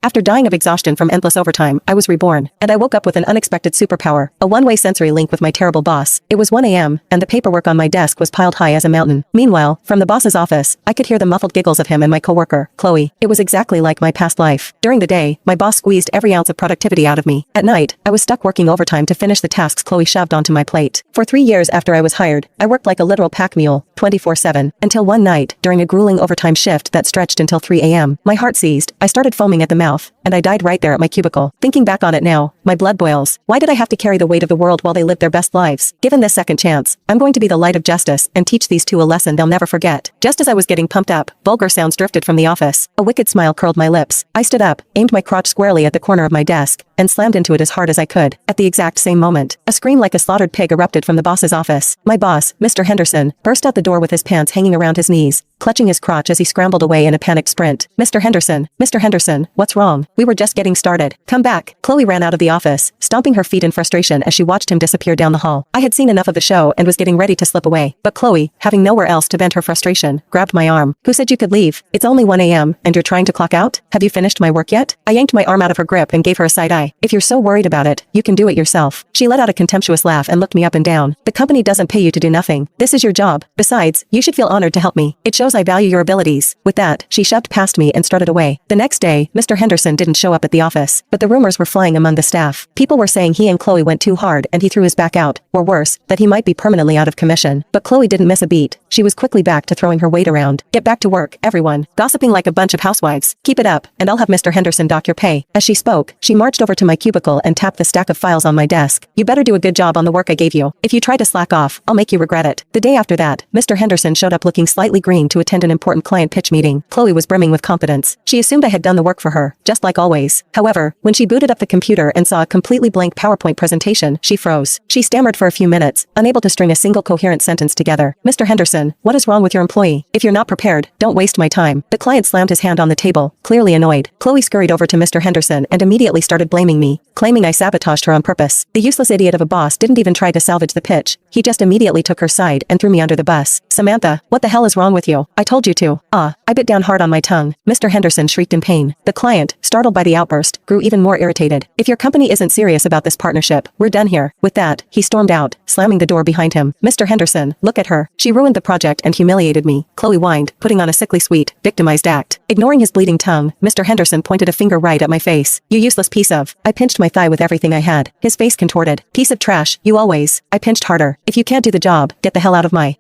After dying of exhaustion from endless overtime, I was reborn, and I woke up with an unexpected superpower, a one-way sensory link with my terrible boss. It was 1 a.m., and the paperwork on my desk was piled high as a mountain. Meanwhile, from the boss's office, I could hear the muffled giggles of him and my coworker, Chloe. It was exactly like my past life. During the day, my boss squeezed every ounce of productivity out of me. At night, I was stuck working overtime to finish the tasks Chloe shoved onto my plate. For 3 years after I was hired, I worked like a literal pack mule, 24/7, until one night, during a grueling overtime shift that stretched until 3 a.m., my heart seized, I started foaming at the mouth, and I died right there at my cubicle. Thinking back on it now, my blood boils. Why did I have to carry the weight of the world while they lived their best lives? Given this second chance, I'm going to be the light of justice and teach these two a lesson they'll never forget. Just as I was getting pumped up, vulgar sounds drifted from the office. A wicked smile curled my lips. I stood up, aimed my crotch squarely at the corner of my desk, and slammed into it as hard as I could. At the exact same moment, a scream like a slaughtered pig erupted from the boss's office. My boss, Mr. Henderson, burst out the door with his pants hanging around his knees, clutching his crotch as he scrambled away in a panicked sprint. Mr. Henderson, what's wrong? We were just getting started. Come back. Chloe ran out of the office, stomping her feet in frustration as she watched him disappear down the hall. I had seen enough of the show and was getting ready to slip away, but Chloe, having nowhere else to vent her frustration, grabbed my arm. Who said you could leave? It's only 1 a.m., and you're trying to clock out? Have you finished my work yet? I yanked my arm out of her grip and gave her a side eye. If you're so worried about it, you can do it yourself. She let out a contemptuous laugh and looked me up and down. The company doesn't pay you to do nothing. This is your job. Besides, you should feel honored to help me. It shows I value your abilities. With that, she shoved past me and started away. The next day, Mr. Henderson didn't show up at the office, but the rumors were flying among the staff. People were saying he and Chloe went too hard and he threw his back out, or worse, that he might be permanently out of commission. But Chloe didn't miss a beat. She was quickly back to throwing her weight around. Get back to work, everyone. Gossiping like a bunch of housewives. Keep it up, and I'll have Mr. Henderson dock your pay. As she spoke, she marched over to my cubicle and tapped the stack of files on my desk. You better do a good job on the work I gave you. If you try to slack off, I'll make you regret it. The day after that, Mr. Henderson showed up looking slightly green to attend an important client pitch meeting. Chloe was brimming with confidence. She assumed I had done the work for her, just like always. However, when she booted up the computer and saw a completely blank PowerPoint presentation, she froze. She stammered for a few minutes, unable to string a single coherent sentence together. Mr. Henderson, what is wrong with your employee? If you're not prepared, don't waste my time. The client slammed his hand on the table, clearly annoyed. Chloe scurried over to Mr. Henderson and immediately started blaming me, claiming I sabotaged her on purpose. The useless idiot of a boss didn't even try to salvage the pitch. He just immediately took her side and threw me under the bus. Samantha, what the hell is wrong with you? I told you to. I bit down hard on my tongue. Mr. Henderson shrieked in pain. The client, startled by the outburst, grew even more irritated. If your company isn't serious about this partnership, we're done here. With that, he stormed out, slamming the door behind him. Mr. Henderson, look at her. She ruined the project and humiliated me, Chloe whined, putting on a sickly sweet, victimized act. Ignoring his bleeding tongue, Mr. Henderson pointed a finger right at my face. You useless piece of. I pinched my thigh with everything I had. His face contorted. Piece of trash, you always. I pinched harder. If you can't do the job, get the hell out of my